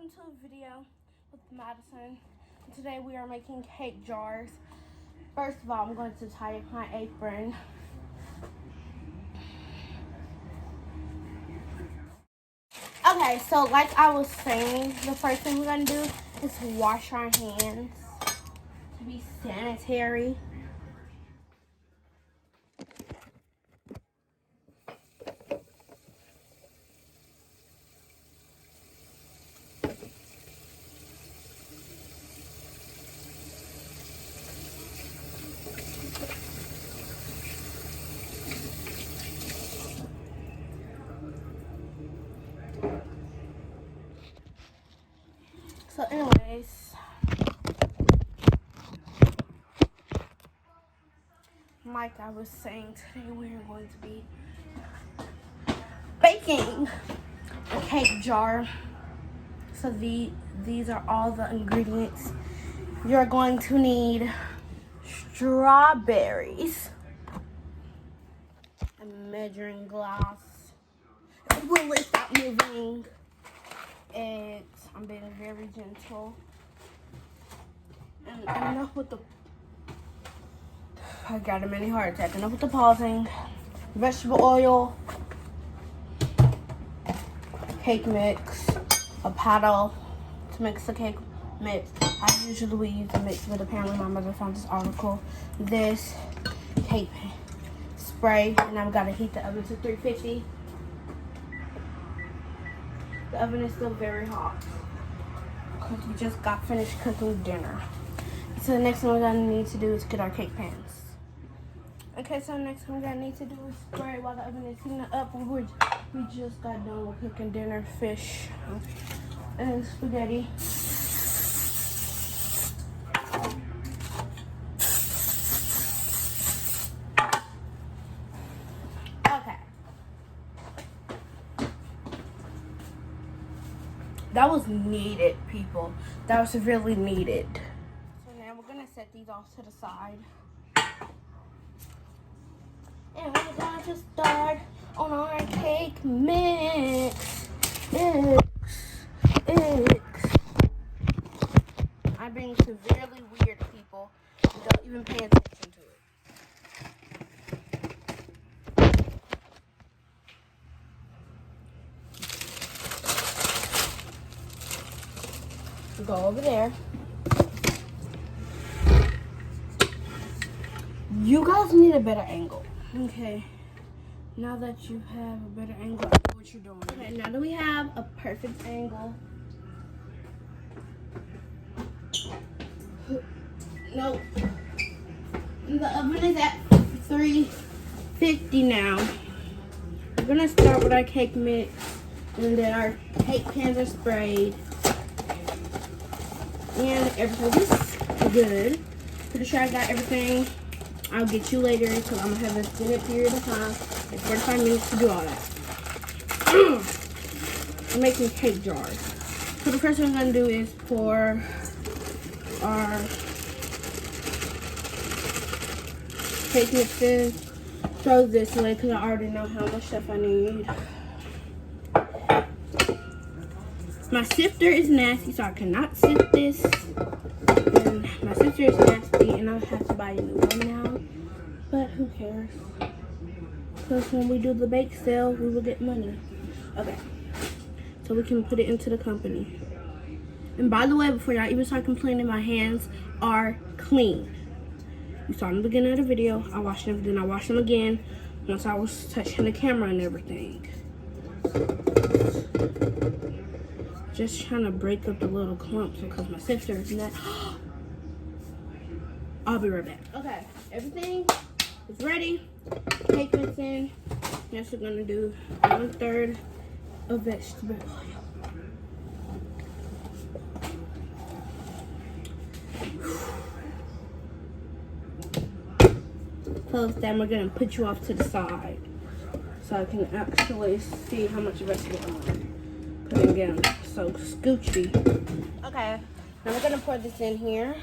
welcome to a video with Madison. Today we are making cake jars. First of all, I'm going to tie my apron. Okay, so like I was saying, the first thing we're going to do is wash our hands to be sanitary. So anyways, like I was saying, today we are going to be baking a cake jar. So these are all the ingredients. You're going to need strawberries, a measuring glass. Will it stop moving? I'm being very gentle. And enough with the, I got a mini heart attack. Enough with the pausing. Vegetable oil, cake mix, a paddle to mix the cake mix. I usually use a mix, but apparently my mother found this article. This cake spray, and I've got to heat the oven to 350. The oven is still very hot because we just got finished cooking dinner. So the next thing we're gonna need to do is get our cake pans. Okay, so the next thing we're gonna need to do is spray while the oven is heating up. We just got done with cooking dinner, fish and spaghetti. That was needed, people. That was really needed. So now we're gonna set these off to the side. And we're going to start on our cake mix. I'm being severely weird, people. Don't even pay attention to it. Go over there. You guys need a better angle. Okay. Now that you have a better angle, I know what you're doing. Okay, now that we have a perfect angle. Nope. The oven is at 350 now. We're gonna start with our cake mix, and then our cake pans are sprayed. And everything is good. Pretty sure I got everything. I'll get you later because I'm going to have a extended period of time, like 45 minutes to do all that. I'm making cake jars. So the first thing I'm going to do is pour our cake mix in. Throw this away because I already know how much stuff I need. My sifter is nasty, so I cannot sift this. And my sifter is nasty, and I'll have to buy a new one now. But who cares? Because when we do the bake sale, we will get money. Okay. So we can put it into the company. And by the way, before y'all even start complaining, my hands are clean. You saw in the beginning of the video, I washed them, then I washed them again once I was touching the camera and everything. Just trying to break up the little clumps because my sifter is not. I'll be right back. Okay, everything is ready. Cake mix in. Next we're gonna do 1/3 of vegetable oil. Close that. We're gonna put you off to the side so I can actually see how much vegetable I'm putting in. So scoochy. Okay, now we're gonna pour this in here.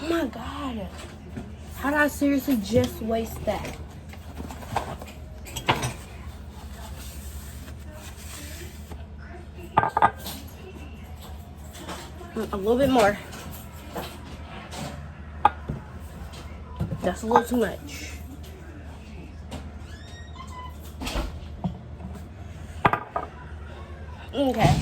Oh my God. How did I seriously just waste that? A little bit more. That's a little too much. Okay.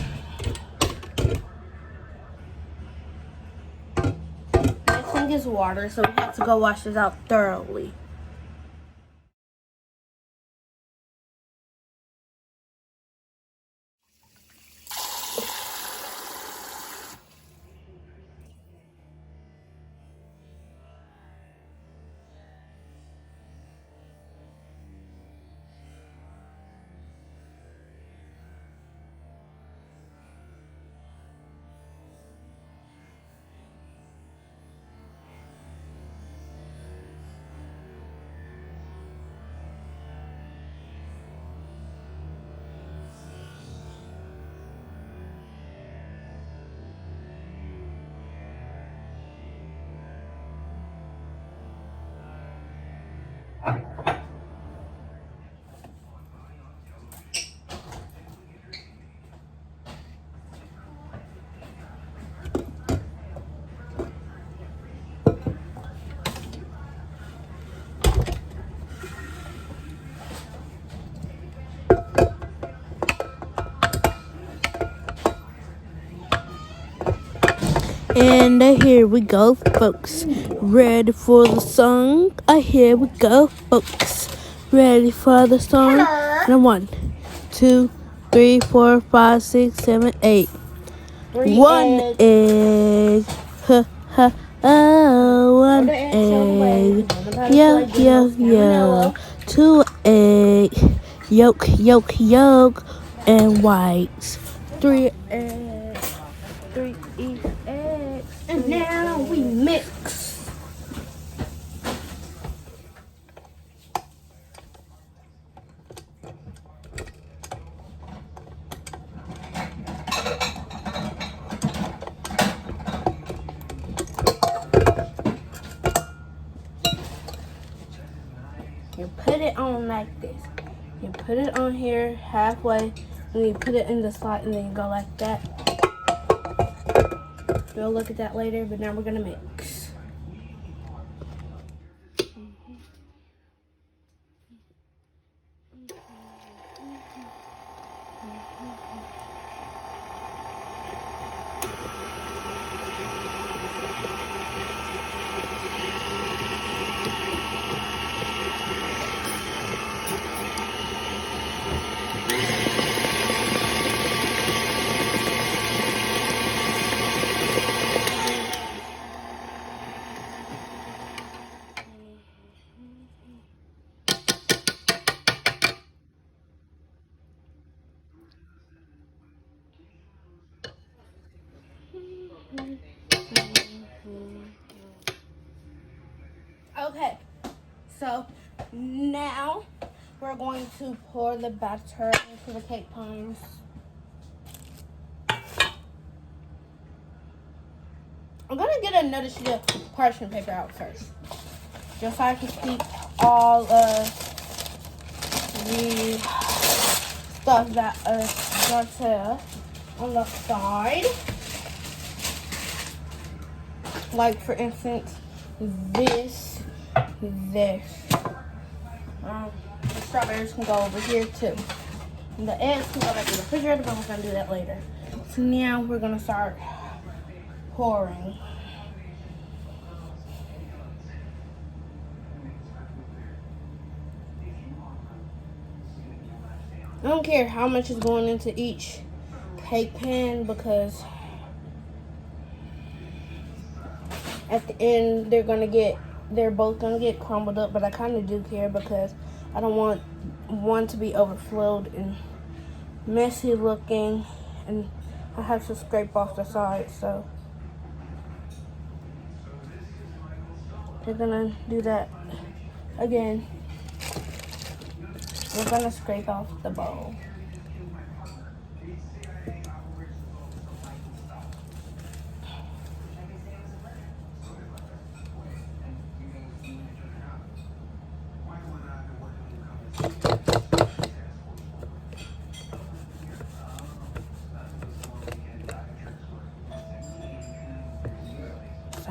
Next thing is water, so we have to go wash this out thoroughly. And here we go, folks. Ready for the song? Here we go, folks. Ready for the song? And 1, 2, 3, 4, 5, 6, 7, 8. 1 egg. Ha ha. Oh, 1 egg. Yo. 2 egg. Yolk. And whites. 3 eggs. 3 eggs. And now we mix. You put it on like this. You put it on here halfway, and you put it in the slot, and then you go like that. We'll look at that later, but now we're gonna mix. Okay, so now we're going to pour the batter into the cake pans. I'm gonna get another sheet of parchment paper out first, just so I can keep all of the stuff that that's on the side. Like, for instance, this. The strawberries can go over here too. And the eggs can go back in the refrigerator, but we're gonna do that later. So now we're gonna start pouring. I don't care how much is going into each cake pan, because at the end they're both gonna get crumbled up, but I kind of do care because I don't want one to be overflowed and messy looking, and I have to scrape off the sides, so they're gonna do that again. We're gonna scrape off the bowl.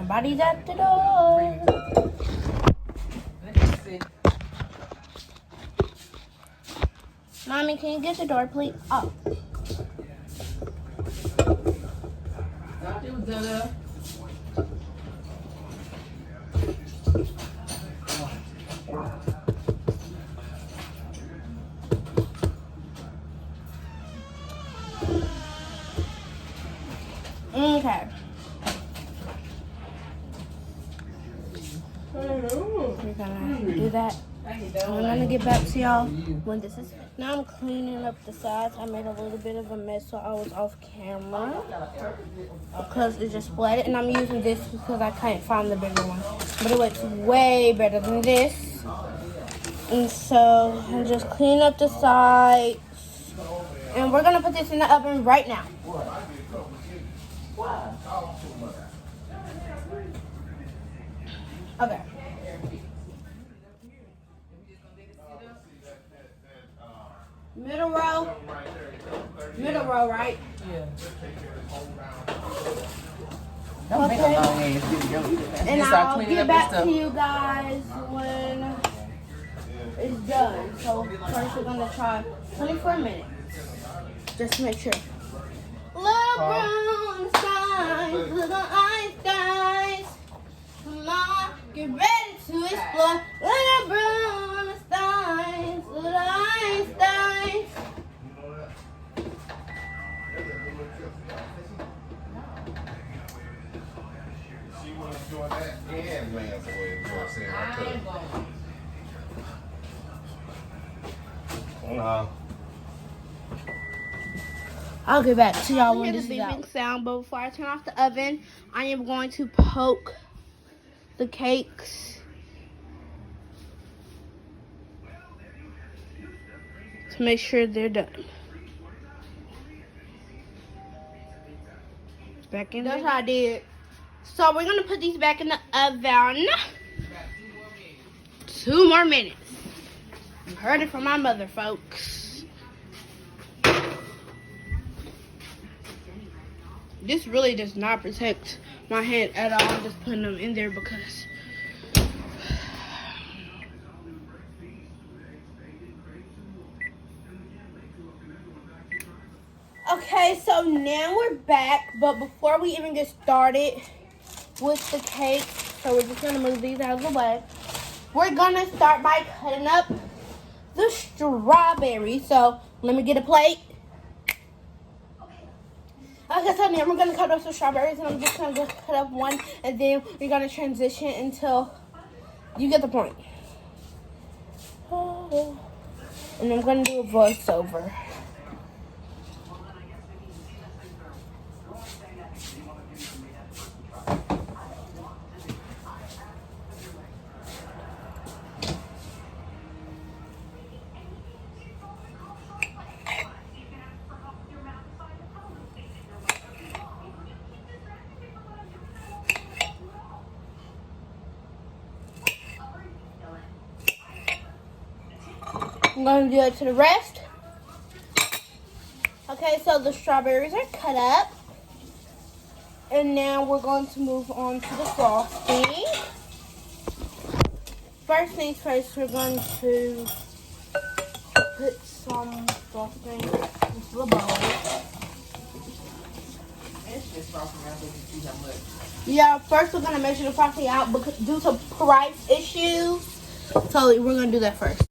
Somebody's at the door. Let me see. Mommy, can you get the door, please? Oh. Thought it was done. Okay. We're gonna do that. I'm gonna get back to y'all when this is. Now I'm cleaning up the sides. I made a little bit of a mess, so I was off camera because it just splattered. And I'm using this because I can't find the bigger one, but it looks way better than this. And so I'm just cleaning up the sides, and we're gonna put this in the oven right now. Okay. Middle row. Middle row, right? Yeah. Don't make a long ass video either. And Start I'll cleaning get up back and to you guys when it's done. So first we're gonna try 24 minutes. Just to make sure. Little brown skies, little Einsteins. Come on, get ready to explore. Little brown skies, little Einsteins. She was doing that and Lance away. You know what I'm saying? I couldn't. I'll get back to y'all when this is out. Sound, but before I turn off the oven, I am going to poke the cakes to make sure they're done. Back in. That's how I did. So we're gonna put these back in the oven. 2 more minutes. You heard it from my mother, folks. This really does not protect my hand at all. I'm just putting them in there because okay, so now we're back, but before we even get started with the cake, so we're just gonna move these out of the way. We're gonna start by cutting up the strawberries. So let me get a plate. Okay, so now we're gonna cut up some strawberries, and I'm just gonna cut up one, and then we're gonna transition until you get the point. And I'm gonna do a voiceover. I'm going to do it to the rest. Okay, so the strawberries are cut up. And now we're going to move on to the frosting. First things first, we're going to put some frosting into the bowl. It's just frosting out so you can see how much. Yeah, first we're going to measure the frosting out because due to price issues. So we're going to do that first.